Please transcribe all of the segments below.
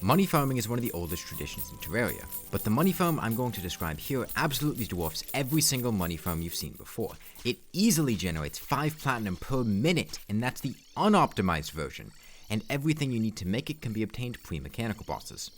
Money farming is one of the oldest traditions in Terraria, but the money farm I'm going to describe here absolutely dwarfs every single money farm you've seen before. It easily generates 5 platinum per minute, and that's the unoptimized version, and everything you need to make it can be obtained pre-mechanical bosses.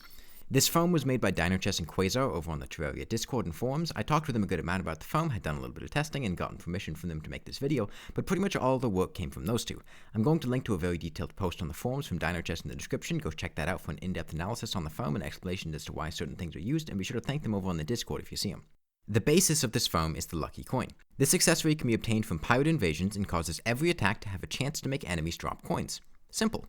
This farm was made by DinoChess and Quasar over on the Terraria Discord and forums. I talked with them a good amount about the farm, had done a little bit of testing, and gotten permission from them to make this video, but pretty much all the work came from those two. I'm going to link to a very detailed post on the forums from DinoChess in the description. Go check that out for an in-depth analysis on the farm and explanation as to why certain things are used, and be sure to thank them over on the Discord if you see them. The basis of this farm is the Lucky Coin. This accessory can be obtained from pirate invasions and causes every attack to have a chance to make enemies drop coins. Simple.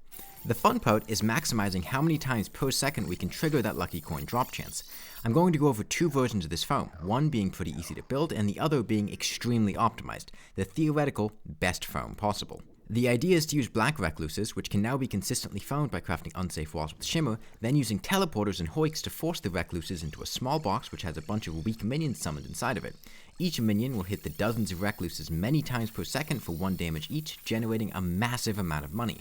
The fun part is maximizing how many times per second we can trigger that lucky coin drop chance. I'm going to go over 2 versions of this farm, one being pretty easy to build and the other being extremely optimized, the theoretical best farm possible. The idea is to use black recluses, which can now be consistently found by crafting unsafe walls with shimmer, then using teleporters and hoiks to force the recluses into a small box which has a bunch of weak minions summoned inside of it. Each minion will hit the dozens of recluses many times per second for 1 damage each, generating a massive amount of money.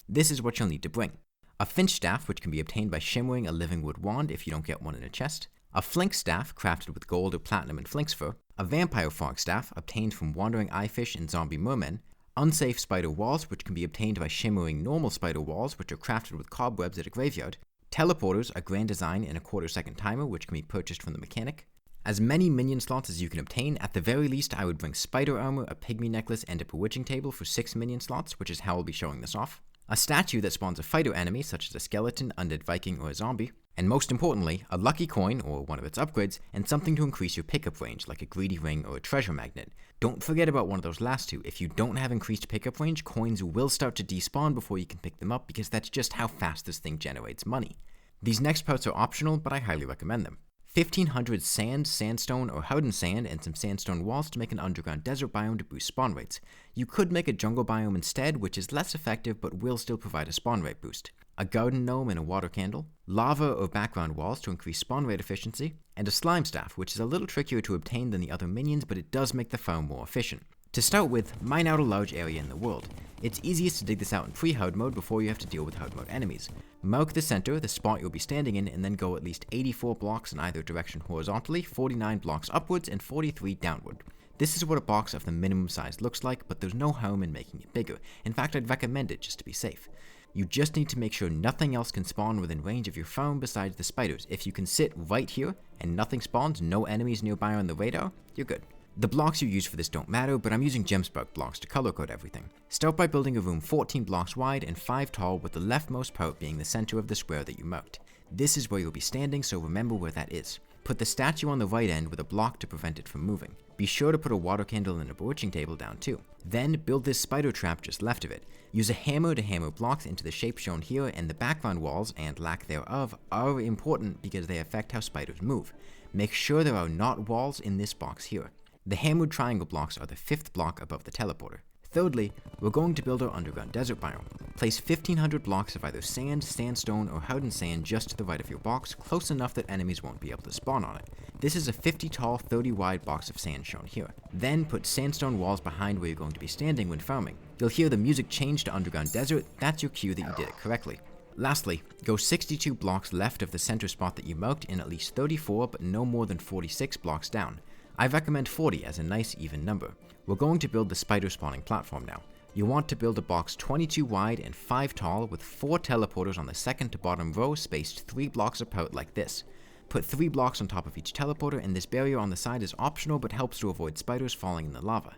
This is what you'll need to bring. A Finch staff, which can be obtained by shimmering a living wood wand if you don't get one in a chest. A flink staff, crafted with gold or platinum and flink's fur. A vampire frog staff, obtained from wandering eyefish and zombie mermen. Unsafe spider walls, which can be obtained by shimmering normal spider walls, which are crafted with cobwebs at a graveyard. Teleporters, a grand design and a quarter-second timer, which can be purchased from the mechanic. As many minion slots as you can obtain, at the very least I would bring spider armor, a pygmy necklace, and a bewitching table for 6 minion slots, which is how I'll be showing this off. A statue that spawns a fighter enemy, such as a skeleton, undead viking, or a zombie. And most importantly, a lucky coin, or one of its upgrades, and something to increase your pickup range, like a greedy ring or a treasure magnet. Don't forget about one of those last two. If you don't have increased pickup range, coins will start to despawn before you can pick them up, because that's just how fast this thing generates money. These next parts are optional, but I highly recommend them. 1500 sand, sandstone, or hardened sand, and some sandstone walls to make an underground desert biome to boost spawn rates. You could make a jungle biome instead, which is less effective but will still provide a spawn rate boost. A garden gnome and a water candle, lava or background walls to increase spawn rate efficiency, and a slime staff, which is a little trickier to obtain than the other minions, but it does make the farm more efficient. To start with, mine out a large area in the world. It's easiest to dig this out in pre-hard mode before you have to deal with hard mode enemies. Mark the center, the spot you'll be standing in, and then go at least 84 blocks in either direction horizontally, 49 blocks upwards, and 43 downward. This is what a box of the minimum size looks like, but there's no harm in making it bigger. In fact, I'd recommend it just to be safe. You just need to make sure nothing else can spawn within range of your farm besides the spiders. If you can sit right here and nothing spawns, no enemies nearby on the radar, you're good. The blocks you use for this don't matter, but I'm using gemspark blocks to color code everything. Start by building a room 14 blocks wide and 5 tall, with the leftmost part being the center of the square that you marked. This is where you'll be standing, so remember where that is. Put the statue on the right end with a block to prevent it from moving. Be sure to put a water candle and a bewitching table down too. Then build this spider trap just left of it. Use a hammer to hammer blocks into the shape shown here, and the background walls, and lack thereof, are important because they affect how spiders move. Make sure there are not walls in this box here. The hammered triangle blocks are the 5th block above the teleporter. Thirdly, we're going to build our underground desert biome. Place 1500 blocks of either sand, sandstone, or hardened sand just to the right of your box, close enough that enemies won't be able to spawn on it. This is a 50 tall, 30 wide box of sand shown here. Then put sandstone walls behind where you're going to be standing when farming. You'll hear the music change to underground desert. That's your cue that you did it correctly. Lastly, go 62 blocks left of the center spot that you marked and at least 34 but no more than 46 blocks down. I recommend 40 as a nice even number. We're going to build the spider spawning platform now. You want to build a box 22 wide and 5 tall with 4 teleporters on the second to bottom row spaced 3 blocks apart like this. Put 3 blocks on top of each teleporter, and this barrier on the side is optional but helps to avoid spiders falling in the lava.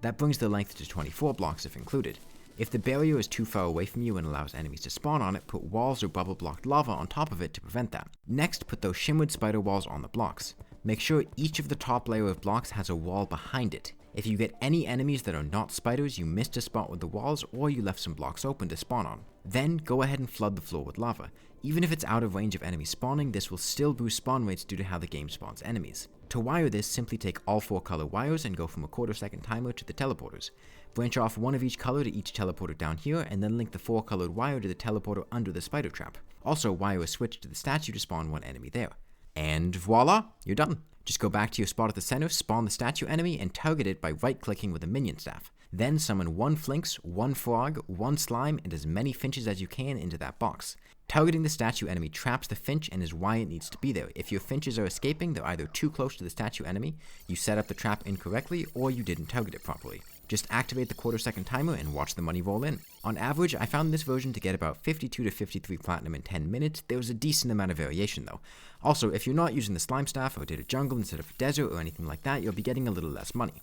That brings the length to 24 blocks if included. If the barrier is too far away from you and allows enemies to spawn on it, put walls or bubble blocked lava on top of it to prevent that. Next, put those shimmered spider walls on the blocks. Make sure each of the top layer of blocks has a wall behind it. If you get any enemies that are not spiders, you missed a spot with the walls, or you left some blocks open to spawn on. Then go ahead and flood the floor with lava. Even if it's out of range of enemies spawning, this will still boost spawn rates due to how the game spawns enemies. To wire this, simply take all 4 color wires and go from a quarter-second timer to the teleporters. Branch off 1 of each color to each teleporter down here, and then link the 4 colored wire to the teleporter under the spider trap. Also wire a switch to the statue to spawn 1 enemy there. And voila, you're done. Just go back to your spot at the center, spawn the statue enemy, and target it by right-clicking with a minion staff. Then summon 1 flinks, 1 frog, 1 slime, and as many finches as you can into that box. Targeting the statue enemy traps the Finch and is why it needs to be there. If your Finches are escaping, they're either too close to the statue enemy, you set up the trap incorrectly, or you didn't target it properly. Just activate the quarter-second timer and watch the money roll in. On average, I found this version to get about 52 to 53 platinum in 10 minutes. There was a decent amount of variation though. Also, if you're not using the slime staff or did a jungle instead of a desert or anything like that, you'll be getting a little less money.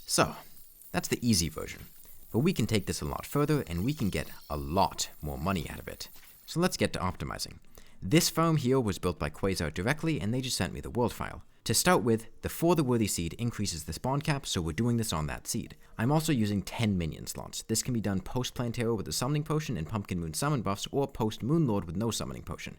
So, that's the easy version. But we can take this a lot further and we can get a lot more money out of it. So let's get to optimizing. This farm here was built by Quasar directly and they just sent me the world file. To start with, the For the Worthy seed increases the spawn cap, so we're doing this on that seed. I'm also using 10 minion slots. This can be done post-Plantera with a summoning potion and Pumpkin Moon summon buffs, or post-Moonlord with no summoning potion.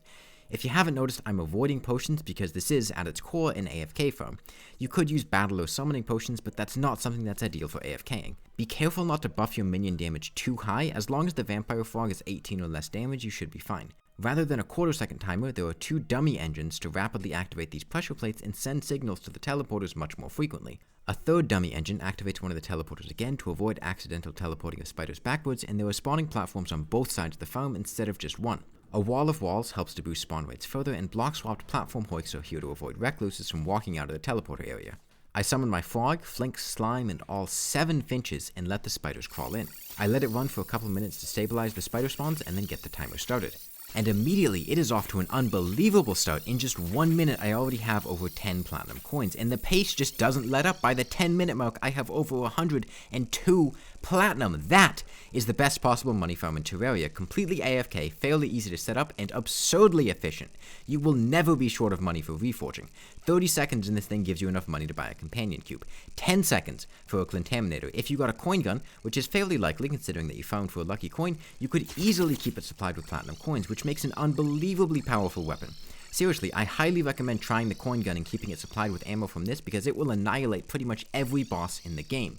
If you haven't noticed, I'm avoiding potions because this is, at its core, an AFK farm. You could use battle or summoning potions, but that's not something that's ideal for AFKing. Be careful not to buff your minion damage too high. As long as the Vampire Frog is 18 or less damage, you should be fine. Rather than a quarter-second timer, there are 2 dummy engines to rapidly activate these pressure plates and send signals to the teleporters much more frequently. A third dummy engine activates one of the teleporters again to avoid accidental teleporting of spiders backwards, and there are spawning platforms on both sides of the farm instead of just one. A wall of walls helps to boost spawn rates further, and block-swapped platform hoiks are here to avoid recluses from walking out of the teleporter area. I summon my frog, flink, slime, and all 7 finches and let the spiders crawl in. I let it run for a couple minutes to stabilize the spider spawns and then get the timer started. And immediately it is off to an unbelievable start. In just 1 minute I already have over 10 platinum coins, and the pace just doesn't let up. By the 10-minute mark I have over 102 platinum. That is the best possible money farm in Terraria. Completely AFK, fairly easy to set up, and absurdly efficient. You will never be short of money for reforging. 30 seconds in this thing gives you enough money to buy a companion cube. 10 seconds for a Clintaminator. If you got a coin gun, which is fairly likely considering that you found for a lucky coin, you could easily keep it supplied with platinum coins, which makes an unbelievably powerful weapon. Seriously, I highly recommend trying the coin gun and keeping it supplied with ammo from this because it will annihilate pretty much every boss in the game.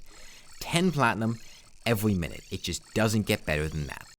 10 platinum every minute. It just doesn't get better than that.